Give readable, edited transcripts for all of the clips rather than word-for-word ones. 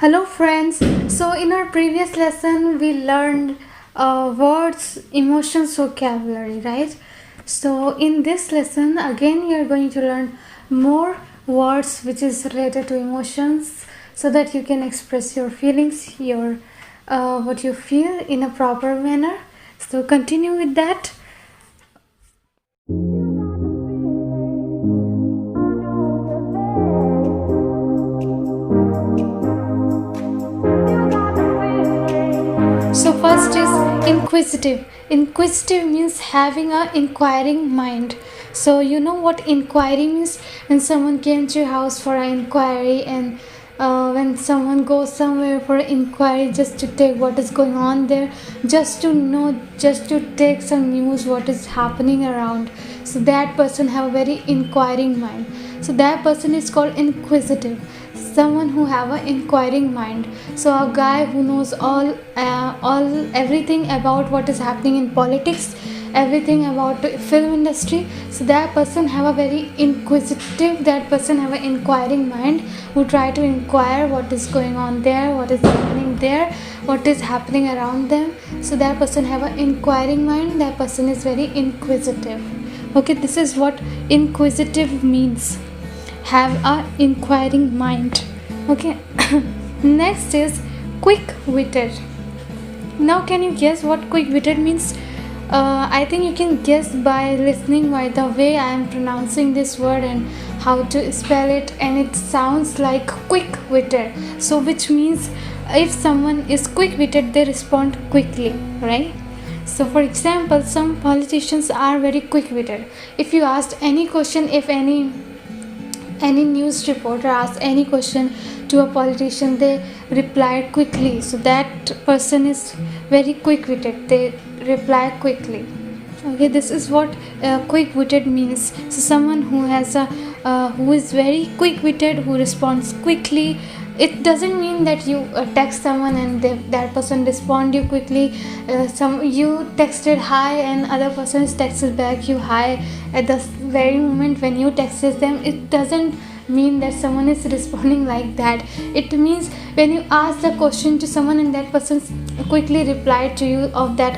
Hello friends. So in our previous lesson we learned words, emotions, vocabulary, right? So in this lesson again we are going to learn more words which is related to emotions so that you can express your feelings, your what you feel in a proper manner. So continue with that. So first is inquisitive. Inquisitive means having a inquiring mind. So you know what inquiry means? When someone came to your house for an inquiry, and when someone goes somewhere for an inquiry just to take what is going on there, just to know, just to take some news what is happening around. So that person have a very inquiring mind. So that person is called inquisitive, someone who have an inquiring mind. So a guy who knows all everything about what is happening in politics, everything about the film industry. So that person have a very inquisitive, that person have an inquiring mind, who try to inquire what is going on there, what is happening there, what is happening around them. So that person have an inquiring mind, that person is very inquisitive. Okay, this is what inquisitive means, have a inquiring mind. Okay. Next is quick-witted. Now can you guess what quick-witted means? I think you can guess by listening by the way I am pronouncing this word and how to spell it, and it sounds like quick-witted. So which means if someone is quick-witted, they respond quickly, right? So for example, some politicians are very quick-witted. If you asked any question, if any news reporter asks any question to a politician, they reply quickly. So that person is very quick-witted, they reply quickly. Okay, this is what quick-witted means. So someone who has a who is very quick-witted, who responds quickly. It doesn't mean that you text someone and that person respond you quickly. You texted hi and other person is texted back you hi at the very moment when you texted them. It doesn't mean that someone is responding like that. It means when you ask the question to someone and that person quickly replied to you of that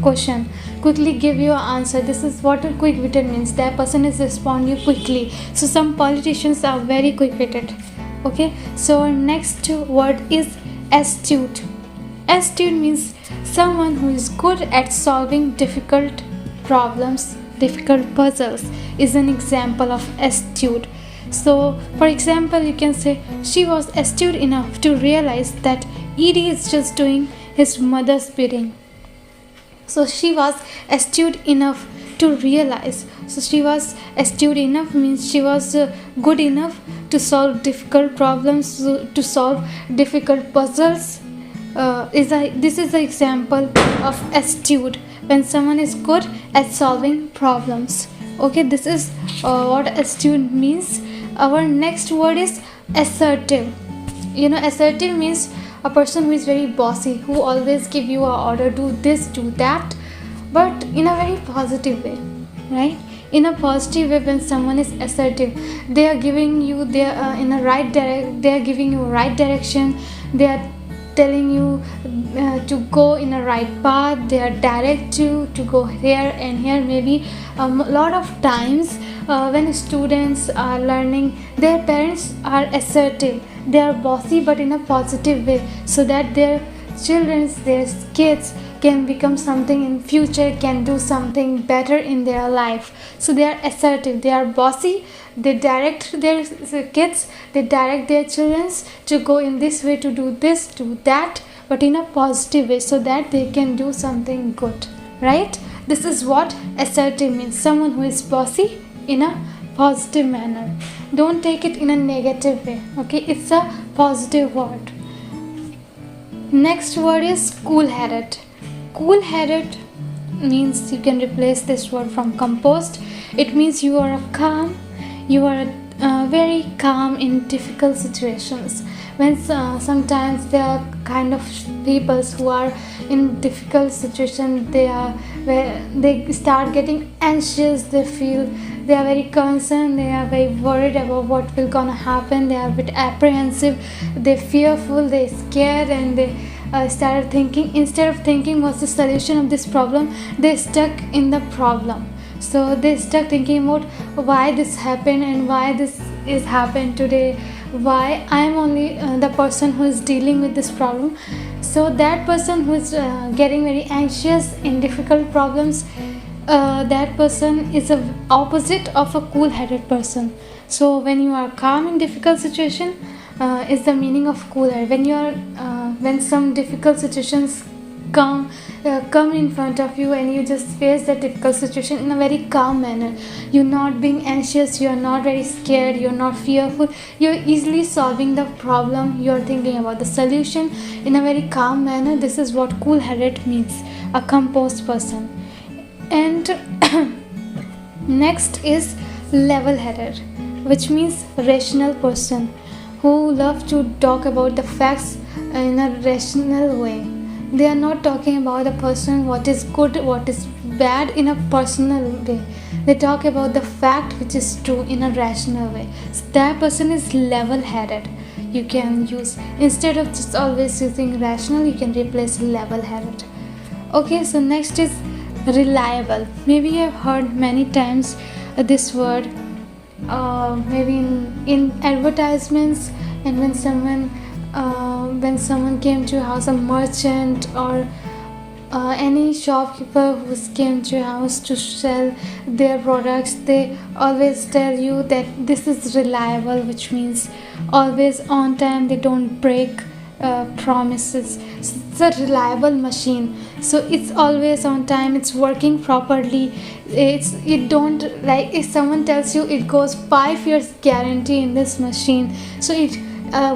question, quickly give you an answer. This is what quick-witted means. That person is respond you quickly. So some politicians are very quick-witted. Okay, so our next word is astute. Astute means someone who is good at solving difficult problems, difficult puzzles is an example of astute. So for example, you can say she was astute enough to realize that Edie is just doing his mother's bidding. So she was astute enough to realize. So she was astute enough means she was good enough to solve difficult problems, to solve difficult puzzles. This is the example of astute, when someone is good at solving problems. Okay, this is what astute means. Our next word is assertive. You know, assertive means a person who is very bossy, who always give you an order, do this, do that, but in a very positive way, right? In a positive way, when someone is assertive, they are giving you they are giving you right direction. They are telling you to go in a right path. They are direct you to go here and here. Maybe a lot of times when students are learning, their parents are assertive, they are bossy but in a positive way, so that their children, their kids can become something in future, can do something better in their life. So they are assertive, they are bossy, they direct their kids, they direct their children to go in this way, to do this, do that, but in a positive way, so that they can do something good, right? This is what assertive means, someone who is bossy in a positive manner. Don't take it in a negative way. Okay, it's a positive word. Next word is cool-headed. Cool-headed means, you can replace this word from composed. It means you are calm, you are very calm in difficult situations. When sometimes there are kind of people who are in difficult situation, they are where they start getting anxious, they feel they are very concerned, they are very worried about what will gonna happen, they are a bit apprehensive, they fearful, they scared, and they started thinking, instead of thinking what's the solution of this problem, they stuck in the problem. So they stuck thinking about why this happened and why this is happened today, why I'm only the person who is dealing with this problem. So that person who is getting very anxious in difficult problems, that person is a opposite of a cool-headed person. So when you are calm in difficult situation, is the meaning of cool-headed. When you are when some difficult situations come in front of you, and you just face that difficult situation in a very calm manner, you're not being anxious, you're not very scared, you're not fearful, you're easily solving the problem, you're thinking about the solution in a very calm manner. This is what cool-headed means, a composed person. And next is level-headed, which means rational person who love to talk about the facts in a rational way. They are not talking about the person what is good, what is bad in a personal way. They talk about the fact which is true in a rational way. So that person is level-headed. You can use, instead of just always using rational, you can replace level-headed. Okay, so next is reliable. Maybe you have heard many times this word, maybe in advertisements, and when someone came to your house, a merchant or any shopkeeper who came to your house to sell their products, they always tell you that this is reliable, which means always on time, they don't break promises. So it's a reliable machine, so it's always on time, it's working properly. It don't, like if someone tells you it goes 5 years guarantee in this machine, so it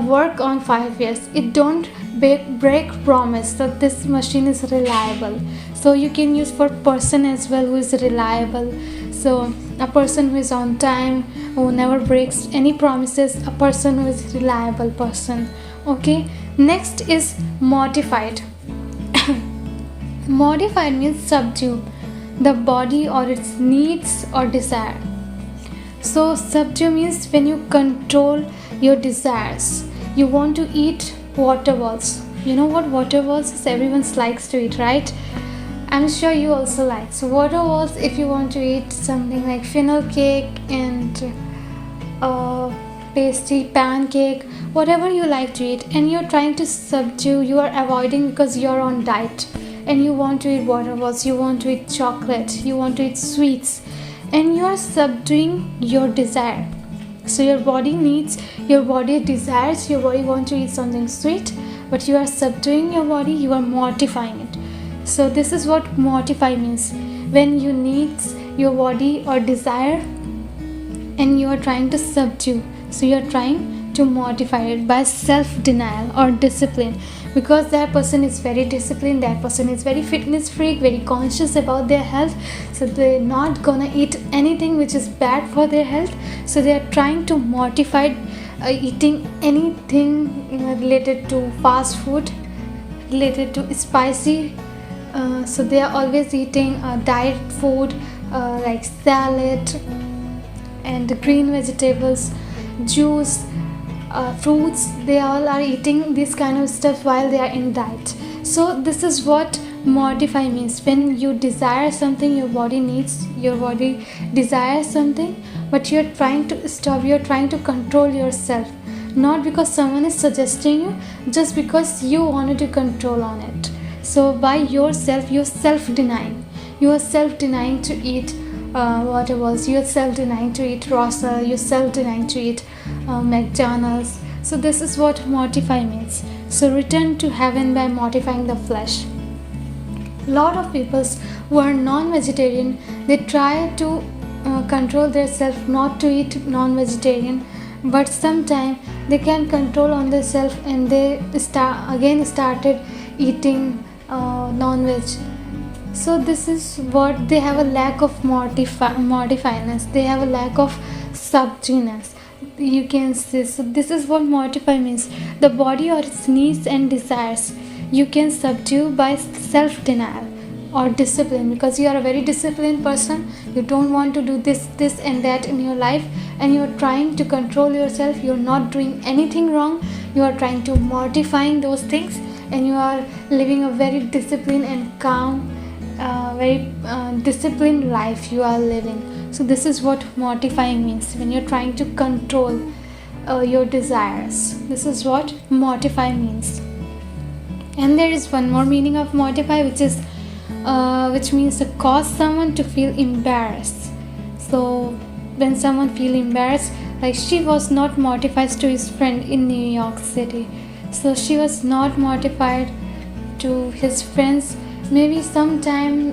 work on 5 years, it don't break promise. So this machine is reliable. So you can use for person as well, who is reliable. So a person who is on time, who never breaks any promises, a person who is reliable person. Okay, next is mortified. Mortified means subdue the body or its needs or desire. So subdue means when you control your desires. You want to eat water balls. You know what water balls is? Everyone likes to eat, right? I'm sure you also like. So water balls, if you want to eat something like funnel cake and pastry, pancake, whatever you like to eat, and you're trying to subdue, you are avoiding because you're on diet, and you want to eat water balls, you want to eat chocolate, you want to eat sweets, and you are subduing your desire. So your body needs, your body desires, your body wants to eat something sweet, but you are subduing your body, you are mortifying it. So this is what mortify means. When you need your body or desire and you are trying to subdue, so you are trying to mortify it by self-denial or discipline, because that person is very disciplined, that person is very fitness freak, very conscious about their health, so they're not gonna eat anything which is bad for their health. So they are trying to mortify eating anything related to fast food, related to spicy. So they are always eating diet food like salad and green vegetables, juice, fruits. They all are eating this kind of stuff while they are in diet. So this is what mortify means. When you desire something, your body needs, your body desires something, but you're trying to stop, you're trying to control yourself, not because someone is suggesting you, just because you wanted to control on it. So by yourself, you're self-denying, you are self-denying to eat water balls, you're self-denying to eat rasa, you're self-denying to eat McDonald's. So this is what mortify means. So return to heaven by mortifying the flesh. Lot of people who are non-vegetarian, they try to control themselves not to eat non-vegetarian, but sometimes they can control on themselves and they started eating non-veg. So this is what they have, a lack of mortifyness, they have a lack of subdueness. you can see. So this is what mortify means: the body or its needs and desires you can subdue by self-denial or discipline, because you are a very disciplined person. You don't want to do this and that in your life, and you're trying to control yourself. You're not doing anything wrong, you are trying to mortifying those things, and you are living a very disciplined and calm, very disciplined life you are living. So this is what mortifying means: when you're trying to control your desires. This is what mortify means. And there is one more meaning of mortify, which means to cause someone to feel embarrassed. So when someone feel embarrassed, like she was not mortified to his friend in New York City, so she was not mortified to his friends. Maybe sometime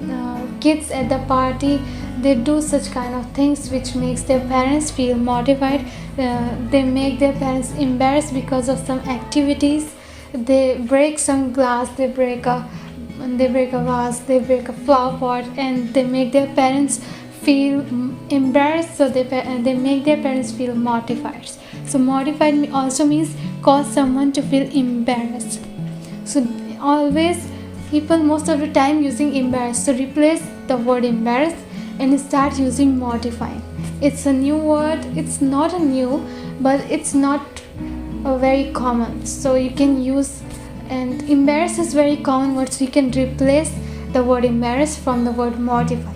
kids at the party, they do such kind of things which makes their parents feel mortified. They make their parents embarrassed because of some activities. They break some glass, they break a vase, they break a flower pot, and they make their parents feel embarrassed. So they make their parents feel mortified. So mortified also means cause someone to feel embarrassed. So always people most of the time using embarrassed, so replace the word embarrassed and start using mortifying. It's a new word. It's not a new, but it's not very common, so you can use, and embarrass is very common word, so you can replace the word embarrass from the word mortify.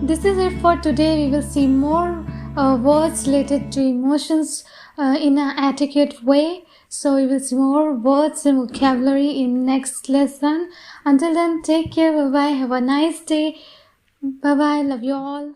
This is it for today. We will see more words related to emotions in an adequate way. So we will see more words and vocabulary in next lesson. Until then, take care. Bye bye. Have a nice day. Bye bye. Love you all.